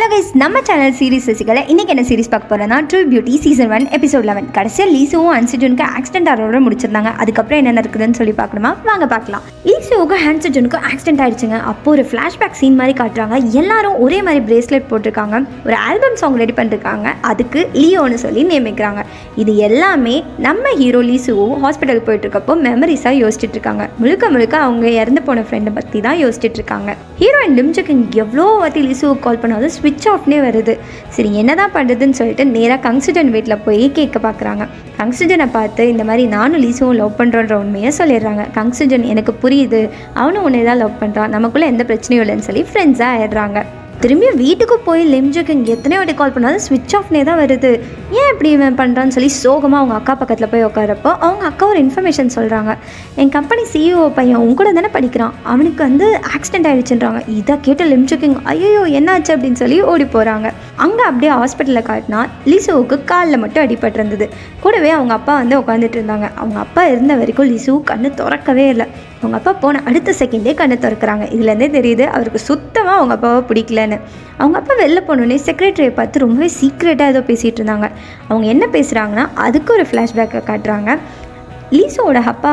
Hello guys, நம்ம channel series ரசிக்கல. இன்றைக்கி என்ன சீரிஸ் பார்க்க போகிறோன்னா ட்ரூ பியூட்டி சீசன் 1 எபிசோட் 11. கடைசியாக லீசுவும் ஹான்சிஜனுக்கு ஆக்சிடென்ட் ஆகிறோட முடிச்சிருந்தாங்க. அதுக்கப்புறம் என்ன நடக்குதுன்னு சொல்லி பார்க்கணுமா? வாங்க பார்க்கலாம். லீசுவுக்கும் ஹான்சிஜனுக்கும் ஆக்சிடென்ட் ஆகிடுச்சுங்க. அப்போ ஒரு ஃப்ளாஷ்பேக் சீன் மாதிரி காட்டுறாங்க. எல்லாரும் ஒரே மாதிரி பிரேஸ்லெட் போட்டிருக்காங்க. ஒரு ஆல்பம் சாங் ரெடி பண்ணிருக்காங்க. அதுக்கு லியோன்னு சொல்லி நியமிக்கிறாங்க. இது எல்லாமே நம்ம ஹீரோ லீசுவும் ஹாஸ்பிட்டலுக்கு போயிட்டு இருக்கப்போ மெமரிஸாக யோசிச்சுட்டு இருக்காங்க. முழுக்க முழுக்க அவங்க இறந்து போன ஃப்ரெண்டை பற்றி தான் யோசிச்சுட்டு இருக்காங்க. ஹீரோயின் லிம்ஜுக்கு எவ்வளோ வாட்டி லீசுவுக்கு கால் பண்ணாலும் ஸ்விட்ச் ஆஃப்னே வருது. சரி, என்னதான் பண்ணுறதுன்னு சொல்லிட்டு நேராக கங்சிஜன் வீட்டில் போய் கேட்க பார்க்குறாங்க. கங்சிஜனை பார்த்து இந்த மாதிரி நானும் லீசுவும் லவ் பண்ணுறோன்ற உண்மையை சொல்லிடுறாங்க. கங்சிஜன் எனக்கு புரியுது, அவனும் உன்னை தான் லவ் பண்ணுறான், நமக்குள்ளே எந்த பிரச்சனையும் இல்லைன்னு சொல்லி ஃப்ரெண்ட்ஸாக ஆயிடுறாங்க. திரும்பியும் வீட்டுக்கு போய் லிம்ஜுக்கு எத்தனை வாட்டி கால் பண்ணாலும் ஸ்விட்ச் ஆஃப்னே தான் வருது. ஏன் இப்படி இவன் பண்ணுறான்னு சொல்லி சோகமாக அவங்க அக்கா பக்கத்தில் போய் உட்காரப்போ அவங்க அக்கா ஒரு இன்ஃபர்மேஷன் சொல்கிறாங்க. என் கம்பெனி சிஇஓ பையன் உங்க கூட தானே படிக்கிறான், அவனுக்கு ஆக்சிடென்ட் ஆகிடுச்சுன்றாங்க. இதை கேட்ட லிம்ஜுக்கு ஐயோ என்னாச்சு அப்படின்னு சொல்லி ஓடி போகிறாங்க. அங்கே அப்படியே ஹாஸ்பிட்டலில் காட்டினா லீசுவுக்கு காலில் மட்டும் அடிபட்டிருந்தது. கூடவே அவங்க அப்பா உட்காந்துட்டு இருந்தாங்க. அவங்க அப்பா இருந்த வரைக்கும் லீசு கண்ணு திறக்கவே இல்லை. அவங்க அப்பா போன அடுத்த செகண்டே கண்ணை திறக்கிறாங்க. இதுலேருந்தே தெரியுது அவருக்கு சுத்தமாக அவங்க அப்பாவை பிடிக்கலன்னு. அவங்க அப்பா வெளில போனோடனே செக்ரட்டரியை பார்த்து ரொம்பவே சீக்ரெட்டாக ஏதோ பேசிகிட்டு இருந்தாங்க. அவங்க என்ன பேசுகிறாங்கன்னா அதுக்கு ஒரு ஃப்ளாஷ்பேக்கை காட்டுறாங்க. லீசோட அப்பா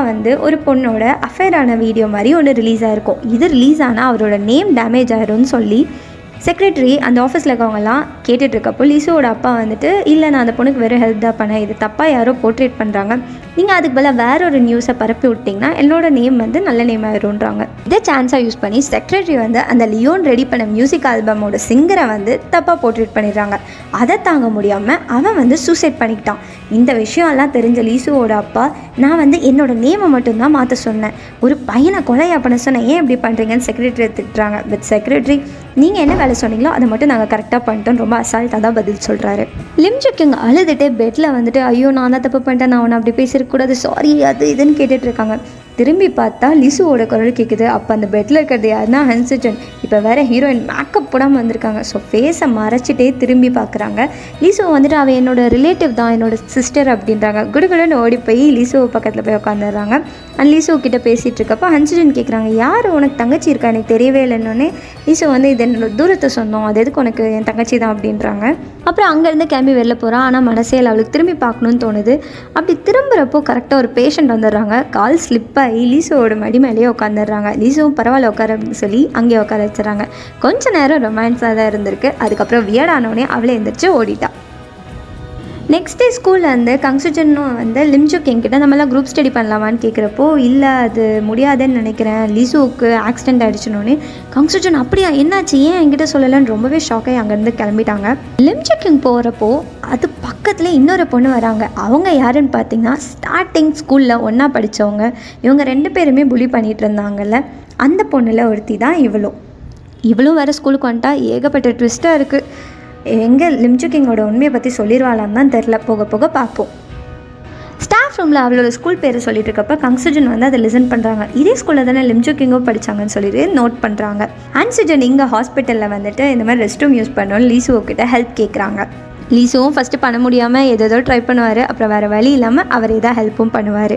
ஒரு பொண்ணோட அஃபேரான வீடியோ மாதிரி ஒன்று ரிலீஸ் ஆகிருக்கும். இது ரிலீஸ் ஆனால் அவரோட நேம் டேமேஜ் ஆயிரும்னு சொல்லி செக்ரட்டரி அந்த ஆஃபீஸில் இருக்கவங்கலாம் கேட்டுட்ருக்கப்போ லீசோட அப்பா இல்லை, நான் அந்த பொண்ணுக்கு வெறும் ஹெல்ப் தான் பண்ணேன், இது தப்பாக யாரோ போர்ட்ரேட் பண்ணுறாங்க, நீங்கள் அதுக்கு பதிலாக வேற ஒரு நியூஸை பரப்பி விட்டிங்கன்னா என்னோட நேம் நல்ல நேம் ஆயிரும்ன்றாங்க. இதை சான்ஸாக யூஸ் பண்ணி செக்ரட்டரி அந்த லியோன் ரெடி பண்ண மியூசிக் ஆல்பமோட சிங்கரை தப்பாக போர்ட்ரேட் பண்ணிடுறாங்க. அதை தாங்க முடியாமல் அவன் சூசைட் பண்ணிக்கிட்டான். இந்த விஷயம்லாம் தெரிஞ்ச லீசுவோட அப்பா, நான் என்னோட நேமை மட்டும்தான் மாற்ற சொன்னேன், ஒரு பையனை கொலையா பண்ண சொன்னேன், ஏன் இப்படி பண்ணுறீங்கன்னு செக்ரட்டரி திட்டுறாங்க. பட் செக்ரட்டரி, நீங்கள் என்ன வேலை சொன்னீங்களோ அதை மட்டும் நாங்கள் கரெக்டாக பண்ணிட்டோம், ரொம்ப அசால்ட்டாக தான் பதில் சொல்கிறாரு. லிம்ஜுக்கு அழுதுட்டு பெட்டில் ஐயோ நான் தான் தப்பு பண்ணிட்டேன், நான் அவனை அப்படி பேசியிருக்கக்கூடாது, சாரி அது இதுன்னு கேட்டுட்ருக்காங்க. திரும்பி பார்த்தா லிசுவோட குரல் கேட்குது. அப்போ அந்த பெட்டில் இருக்கிறது யாருன்னா ஹான்சிஜன். இப்போ வேறு ஹீரோயின் மேக்கப் போடாமல் வந்திருக்காங்க. ஸோ ஃபேஸை மறைச்சிட்டே திரும்பி பார்க்குறாங்க. லிசு அவள் என்னோட ரிலேட்டிவ் தான், என்னோட சிஸ்டர் அப்படின்றாங்க. குடுகுடுன்னு ஓடி போய் லிசு பக்கத்தில் போய் உட்காந்துடுறாங்க. அண்ட் லிசு கிட்டே பேசிகிட்டு இருக்கப்போ ஹான்சிஜன் கேட்குறாங்க, யார் உனக்கு தங்கச்சி இருக்கா, எனக்கு தெரியவே இல்லைன்னொன்னே லிசு இது என்னோட தூரத்தை சொன்னோம், அது எதுக்கு உனக்கு என் தங்கச்சி தான் அப்படின்றாங்க. அப்புறம் அங்கேருந்து கிளம்பி வெளில போகிறான். ஆனால் மனசே அவளுக்கு திரும்பி பார்க்கணுன்னு தோணுது. அப்படி திரும்புகிறப்போ கரெக்டாக ஒரு பேஷண்ட் வந்துடுறாங்க. கால் ஸ்லிப்பாக லீசுவோட மடி மேலேயே உட்காந்துடுறாங்க. லீசுவும் பரவாயில்ல உட்கார அப்படின்னு சொல்லி அங்கேயே உட்கார வச்சுறாங்க. கொஞ்ச நேரம் ரொமான்ஸாக தான் இருந்திருக்கு. அதுக்கப்புறம் வியர்டானோடனே அவளே எந்திரிச்சு ஓடிட்டா. நெக்ஸ்ட் டே ஸ்கூலில் கங்சிஜனும் லிம்ஜுக் என்கிட்ட நம்மளாம் குரூப் ஸ்டடி பண்ணலாமான்னு கேட்குறப்போ, இல்லை அது முடியாதுன்னு நினைக்கிறேன், லீசுவுக்கு ஆக்சிடென்ட் ஆகிடுச்சுனோடனே கங்சிஜன் அப்படியா என்னாச்சு ஏன் என்கிட்ட சொல்லலைன்னு ரொம்பவே ஷாக்காகி அங்கேருந்து கிளம்பிட்டாங்க. லிம்ஜுக் போகிறப்போ அது பக்கத்தில் இன்னொரு பொண்ணு வராங்க. அவங்க யாருன்னு பார்த்தீங்கன்னா ஸ்டார்டிங் ஸ்கூலில் ஒன்றா படித்தவங்க. இவங்க 2 பேருமே புலி பண்ணிகிட்டு இருந்தாங்கல்ல, அந்த பொண்ணில் ஒருத்தி தான் இவளும் வேறு ஸ்கூலுக்கு வந்துட்டா. ஏகப்பட்ட ட்விஸ்ட்டாக இருக்குது. எங்கே லிம்ஜுக்கிங்கோட உண்மையை பற்றி சொல்லிடுவாளான்னு தான் தெரில, போக போக பார்ப்போம். ஸ்டாஃப் ரூமில் அவளோட ஸ்கூல் பேரை சொல்லிட்டு இருக்கப்போ கங்சிஜன் அதை லிசன் பண்ணுறாங்க. இதே ஸ்கூலில் தானே லிம்ஜுக்கிங்கோ படித்தாங்கன்னு சொல்லிட்டு நோட் பண்ணுறாங்க. ஹான்சிஜன் இங்கே ஹாஸ்பிட்டலில் இந்த மாதிரி ரெஸ்ட் ரூம் யூஸ் பண்ணோன்னு லீசுவோக்கிட்ட ஹெல்ப் கேட்குறாங்க. லீசுவும் ஃபஸ்ட்டு பண்ண முடியாமல் ஏதோ ட்ரை பண்ணுவார். அப்புறம் வேறு வழி இல்லாமல் அவர் ஏதாவது ஹெல்ப்பும் பண்ணுவார்.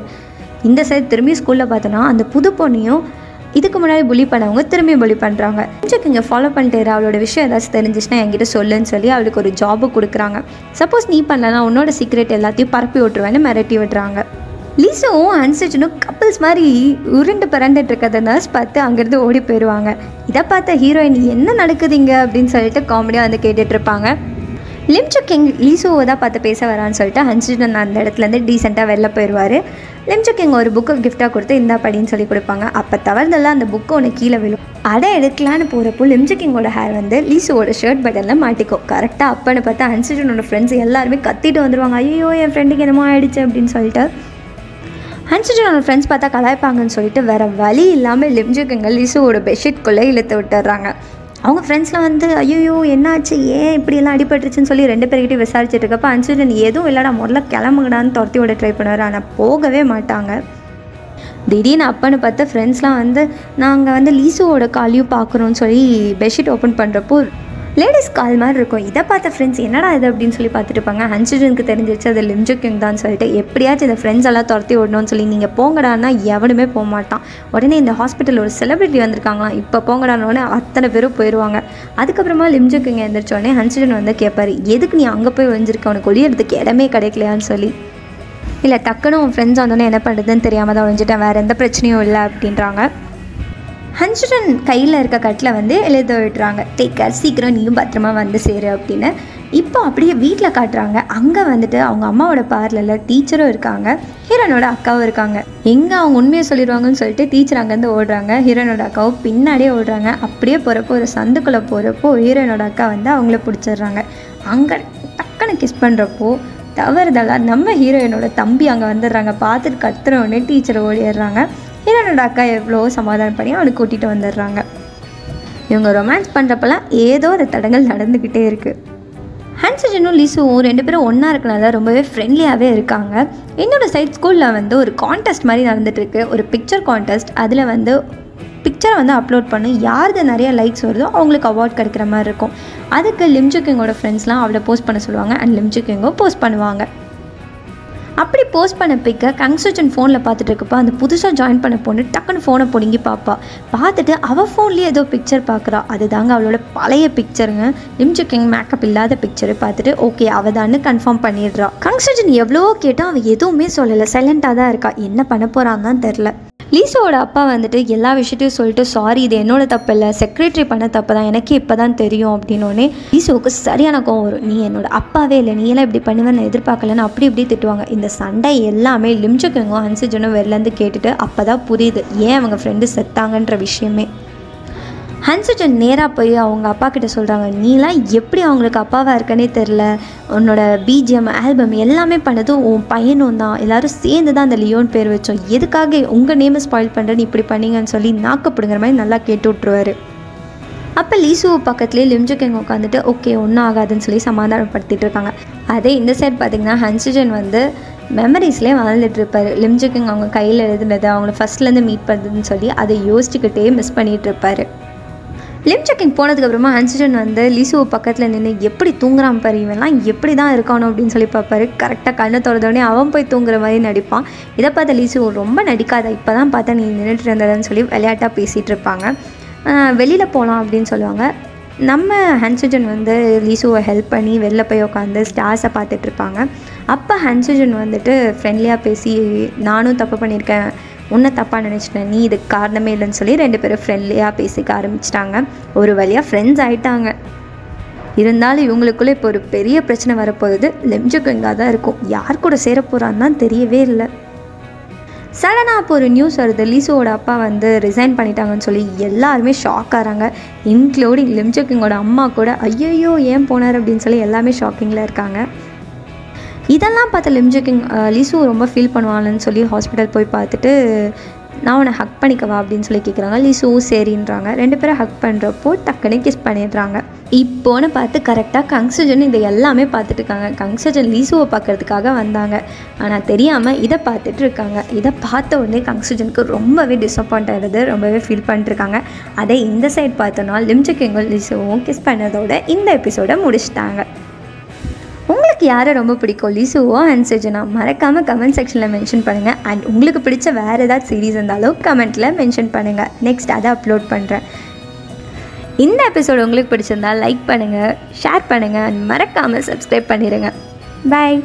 இந்த சைடு திரும்பி ஸ்கூலில் பார்த்தோன்னா அந்த புது பொண்ணையும் இதுக்கு முன்னாடி புலி பண்ணவங்க திரும்பி புலி பண்ணுறாங்க. கொஞ்சம் இங்கே ஃபாலோ பண்ணிட்டு அவளோட விஷயம் ஏதாச்சும் தெரிஞ்சிச்சுன்னா என்கிட்ட சொல்லுன்னு சொல்லி அவளுக்கு ஒரு ஜாபு கொடுக்குறாங்க. சப்போஸ் நீ பண்ணலன்னா உன்னோட சீக்ரெட் எல்லாத்தையும் பரப்பி விட்டுருவேன்னு மிரட்டி விடுறாங்க. லீசுவும் ஹான்சிஜனும் கப்பிள்ஸ் மாதிரி உருண்டு பிறண்டுட்டு இருக்கிறத நர்ஸ் பார்த்து அங்கேருந்து ஓடி போயிடுவாங்க. இதை பார்த்த ஹீரோயின் என்ன நடக்குதுங்க அப்படின்னு சொல்லிட்டு காமெடியாக கேட்டுட்ருப்பாங்க. லிம்ஜுக்கிங் லீசுவை தான் பார்த்து பேச வரான்னு சொல்லிட்டு ஹான்சிஜன் அந்த இடத்துலேருந்து டீசெண்டாக வெளில போயிடுவார். லிம்ஜுக்கிங் ஒரு புக்கை கிஃப்டாக கொடுத்து இந்தா படின்னு சொல்லி கொடுப்பாங்க. அப்போ தவறுதெல்லாம் அந்த புக்கு ஒன்று கீழே விழும். அடை எடுக்கலான்னு போகிறப்போ லிம்ஜுக்கிங்கோட ஹேர் லீசுவோட ஷர்ட் பட்டனில் மாட்டிக்கும். கரெக்டாக அப்பன்னு பார்த்தா ஹான்சிஜனோட ஃப்ரெண்ட்ஸ் எல்லாருமே கத்திட்டு வந்துடுவாங்க, ஐயோ என் ஃப்ரெண்டுக்கு என்னமோ ஆயிடுச்சு அப்படின்னு சொல்லிட்டு. ஹான்சிஜனோட ஃப்ரெண்ட்ஸ் பார்த்தா கலாய்ப்பாங்கன்னு சொல்லிட்டு வேறு வழி இல்லாமல் லிம்ஜுக்கிங்க லீசுவோட பெட்ஷீட்குள்ளே இழுத்து விட்டுறாங்க. அவங்க ஃப்ரெண்ட்ஸ்லாம் ஐயோ என்னாச்சு ஏன் இப்படியெல்லாம் அடிபட்டுருச்சுன்னு சொல்லி 2 பேர்கிட்டையும் விசாரிச்சுட்டு இருக்கப்போ ஹான்சிஜன் எதுவும் இல்லைடா முதல்ல கிளம்புங்கடான்னு துரத்தி விட ட்ரை பண்ணுவார். ஆனால் போகவே மாட்டாங்க. திடீர்னு அப்பன்னு பார்த்து ஃப்ரெண்ட்ஸ்லாம் நாங்கள் லீசுவோட காலையும் பார்க்குறோன்னு சொல்லி பெட்ஷீட் ஓப்பன் பண்ணுறப்போ லேடிஸ் கால் மாதிரி இருக்கும். இதை பார்த்த ஃப்ரெண்ட்ஸ் என்னடா இது அப்படின்னு சொல்லி பார்த்துட்டு இருப்பாங்க. ஹன்சிஜனுக்கு தெரிஞ்சிச்சு அது லிம் ஜோ கிங் தான் சொல்லிட்டு எப்படியாச்சும் இந்த ஃப்ரெண்ட்ஸ் எல்லாம் துரத்தி விடணும்னு சொல்லி நீங்கள் போங்கடான்னா எவனுமே போக மாட்டான். உடனே இந்த ஹாஸ்பிட்டலில் ஒரு செலிபிரிட்டி வந்திருக்காங்களாம், இப்போ போங்கடானோடனே அத்தனை பேரும் போயிடுவாங்க. அதுக்கப்புறமா லிம் ஜோ கிங் எழுந்திரிச்சோடனே ஹன்சிஜன் வந்து கேட்பாரு, எதுக்கு நீ அங்கே போய் ஒழிஞ்சிருக்க, அவனுக்கு ஒளியறதுக்கு இடமே கிடைக்கலையான்னு சொல்லி. இல்லை டக்குன்னு உன் ஃப்ரெண்ட்ஸ் வந்தோடனே என்ன பண்ணுறதுன்னு தெரியாமல் தான் ஒழிஞ்சிட்டேன், வேறு எந்த பிரச்சனையும் இல்லை அப்படின்றாங்க. ஹன்சிஜன் கையில் இருக்க கட்டில் வந்து எழுத விடுறாங்க, டேக் கேர், சீக்கிரம் நீயும் பத்திரமா வந்து சேரு அப்படின்னு. இப்போ அப்படியே வீட்டில் காட்டுறாங்க. அங்கே வந்துட்டு அவங்க அம்மாவோட பார்லரில் டீச்சரும் இருக்காங்க, ஹீரோனோட அக்காவும் இருக்காங்க. எங்கே அவங்க உண்மையை சொல்லிடுவாங்கன்னு சொல்லிட்டு டீச்சர் அங்கேருந்து ஓடுறாங்க, ஹீரோனோட அக்காவும் பின்னாடியே ஓடுறாங்க. அப்படியே போகிறப்போ ஒரு சந்துக்குள்ளே போகிறப்போ ஹீரோனோட அக்கா வந்து அவங்கள பிடிச்சிடுறாங்க. அங்கே டக்குன்னு கிஸ் பண்ணுறப்போ தவறுதலாக நம்ம ஹீரோயினோட தம்பி அங்கே வந்துடுறாங்க. பார்த்துட்டு கத்துறோடனே டீச்சரை ஓடிடுறாங்க. ஹீரோனோட அக்கா எவ்வளோ சமாதானம் பண்ணி அவனுக்கு கூட்டிகிட்டு வந்துடுறாங்க. இவங்க ரொமான்ஸ் பண்ணுறப்பெல்லாம் ஏதோ ஒரு தடங்கள் நடந்துக்கிட்டே இருக்குது. ஹன்சிஜனும் லிசுவும் 2 பேரும் ஒன்றா இருக்கனால ரொம்பவே ஃப்ரெண்ட்லியாகவே இருக்காங்க. என்னோடய சைட் ஸ்கூலில் வந்து ஒரு கான்டெஸ்ட் மாதிரி நடந்துகிட்ருக்கு, ஒரு பிக்சர் கான்டெஸ்ட். அதில் வந்து பிக்சரை வந்து அப்லோட் பண்ணி யாருக்கு நிறைய லைக்ஸ் வருதோ அவங்களுக்கு அவார்ட் கிடைக்கிற மாதிரி இருக்கும். அதுக்கு லிம் ஜோ கிங்கோட ஃப்ரெண்ட்ஸ்லாம் அவளை போஸ்ட் பண்ண சொல்லுவாங்க அண்ட் லிம் ஜோ கிங்கும் போஸ்ட் பண்ணுவாங்க. அப்படி போஸ்ட் பண்ண பிக்கை கங்சுஜன் ஃபோனில் பார்த்துட்டு இருக்கப்போ அந்த புதுசாக ஜாயின் பண்ண பொண்ணு டக்குன்னு ஃபோனை பிடுங்கி பார்த்துட்டு அவள் ஃபோன்லேயே ஏதோ பிக்சர் பார்க்குறா. அது தாங்க அவளோட பழைய பிக்சருங்க, லிம் ஜோ கிங் மேக்கப் இல்லாத பிக்சரு. பார்த்துட்டு ஓகே அவள் தான்னு கன்ஃபார்ம் பண்ணிடுறா. கங்சுஜன் எவ்வளோ கேட்டால் அவள் எதுவுமே சொல்லலை, சைலண்ட்டாக தான் இருக்கா. என்ன பண்ண போகிறான்னு தான் தெரில. லீசோட அப்பா வந்துட்டு எல்லா விஷயத்தையும் சொல்லிட்டு சாரி இது என்னோட தப்பு இல்லை, செக்ரட்டரி பண்ண தப்பு தான், எனக்கு இப்போ தான் தெரியும் அப்படின்னோடனே லீசோவுக்கு சரியான கோவம் வரும். நீ என்னோட அப்பாவே இல்லை, நீ எல்லாம் இப்படி பண்ணுவேன்னு எதிர்பார்க்கலன்னு அப்படி இப்படி திட்டுவாங்க. இந்த சண்டை எல்லாமே லிம் ஜோ கிங்கும் ஹன்சிஜனும் வெளிலேருந்து கேட்டுட்டு அப்போ தான் புரியுது ஏன் அவங்க ஃப்ரெண்டு செத்தாங்கன்ற விஷயமே. ஹன்சிஜன் நேராக போய் அவங்க அப்பா கிட்ட சொல்கிறாங்க, நீலாம் எப்படி அவங்களுக்கு அப்பாவாக இருக்கனே தெரில, உன்னோட பிஜிஎம் ஆல்பம் எல்லாமே பண்ணதும் உன் பையனும் தான், எல்லோரும் சேர்ந்து தான் அந்த லியோன் பேர் வச்சோம், எதுக்காக உங்கள் நேமை ஸ்பாயில் பண்ணுறேன்னு இப்படி பண்ணீங்கன்னு சொல்லி நாக்கப்படுங்கிற மாதிரி நல்லா கேட்டு விட்ருவார். அப்போ லீசு பக்கத்துலேயே லிம் ஜோ கிங் உட்காந்துட்டு ஓகே ஒன்றும் ஆகாதுன்னு சொல்லி சமாதானப்படுத்திட்டு இருக்காங்க. அதே இந்த சைட் பார்த்திங்கன்னா ஹன்சிஜன் வந்து மெமரிஸ்லேயே வாழ்ந்துட்டுருப்பார். லிம் ஜோ கிங் அவங்க கையில் எழுதுனது அவங்கள ஃபஸ்ட்லேருந்து மீட் பண்ணுறதுன்னு சொல்லி அதை யோசிச்சுக்கிட்டே மிஸ் பண்ணிகிட்ருப்பார். லிம் ஜோ கிங் போனதுக்கப்புறமா ஹன்சிஜன் வந்து லிசுவை பக்கத்தில் நின்று எப்படி தூங்குறான் பாரு, இவெல்லாம் எப்படி தான் இருக்கானோ அப்படின்னு சொல்லி பார்ப்பாரு. கரெக்டாக கண்ணை திறந்தோடனே அவன் போய் தூங்குற மாதிரி நடிப்பான். இதை பார்த்த லிசு ரொம்ப நடிக்காத, இப்போ தான் பார்த்தா நீ நின்றுட்டு இருந்ததுன்னு சொல்லி விளையாட்டாக பேசிகிட்டு இருப்பாங்க. வெளியில் போகலாம் அப்படின்னு சொல்லுவாங்க. நம்ம ஹன்சிஜன் வந்து லீசுவை ஹெல்ப் பண்ணி வெளில போய் உட்காந்து ஸ்டார்ஸை பார்த்துட்ருப்பாங்க. அப்போ ஹன்சிஜன் வந்துட்டு ஃப்ரெண்ட்லியாக பேசி நானும் தப்பு பண்ணியிருக்கேன், உன்னை தப்பாக நினச்சிட்டேன், நீ இதுக்கு காரணமே இல்லைன்னு சொல்லி 2 பேரும் ஃப்ரெண்ட்லியாக பேசிக்க ஆரம்பிச்சிட்டாங்க. ஒரு வழியாக ஃப்ரெண்ட்ஸ் ஆகிட்டாங்க. இருந்தாலும் இவங்களுக்குள்ளே இப்போ ஒரு பெரிய பிரச்சனை வரப்போகுது. லிம் ஜோ கிங்காக தான் இருக்கும், யார் கூட சேர போகிறான்னு தான் தெரியவே இல்லை. சடனாக அப்போ ஒரு நியூஸ் வருது, லீசுவோட அப்பா வந்து ரிசைன் பண்ணிட்டாங்கன்னு சொல்லி எல்லாருமே ஷாக் ஆகிறாங்க. இன்க்ளூடிங் லிம் ஜோ கிங்கோட அம்மா கூட ஐயோ ஏன் போனார் அப்படின்னு சொல்லி எல்லாமே ஷாக்கிங்கில் இருக்காங்க. இதெல்லாம் பார்த்த லிம் ஜோ கிங் லீசு ரொம்ப ஃபீல் பண்ணுவாங்கன்னு சொல்லி ஹாஸ்பிட்டல் போய் பார்த்துட்டு நான் உன்னை ஹக் பண்ணிக்கவா அப்படின்னு சொல்லி கேட்குறாங்க. லீசுவும் சரின்றாங்க. 2 பேரும் ஹக் பண்ணுறப்போ டக்குன்னு கிஸ் பண்ணிடுறாங்க. இப்போன்னு பார்த்து கரெக்டாக கங்சுஜன் இதை எல்லாமே பார்த்துட்டு இருக்காங்க. கங்சுஜன் லீசுவை பார்க்குறதுக்காக வந்தாங்க, ஆனால் தெரியாமல் இதை பார்த்துட்டு இருக்காங்க. இதை பார்த்த உடனே கங்சுஜனுக்கு ரொம்பவே டிஸப்பாயிண்ட் ஆகிடுது, ரொம்பவே ஃபீல் பண்ணிட்டுருக்காங்க. அதே இந்த சைட் பார்த்தோன்னா லிம் ஜோ கிங்கும் லீசுவும் கிஸ் பண்ணதோட இந்த எபிசோடை முடிச்சிட்டாங்க. உங்களுக்கு யாரை ரொம்ப பிடிக்கும், லீசுவோ ஹன்சிஜனா? மறக்காமல் கமெண்ட் செக்ஷனில் மென்ஷன் பண்ணுங்கள். அண்ட் உங்களுக்கு பிடிச்ச வேறு ஏதாவது சீரீஸ் இருந்தாலும் கமெண்ட்டில் மென்ஷன் பண்ணுங்கள். நெக்ஸ்ட் அதை அப்லோட் பண்ணுறேன். இந்த எபிசோடு உங்களுக்கு பிடிச்சிருந்தால் லைக் பண்ணுங்கள், ஷேர் பண்ணுங்கள் அண்ட் மறக்காமல் சப்ஸ்கிரைப் பண்ணிடுங்க. பாய்.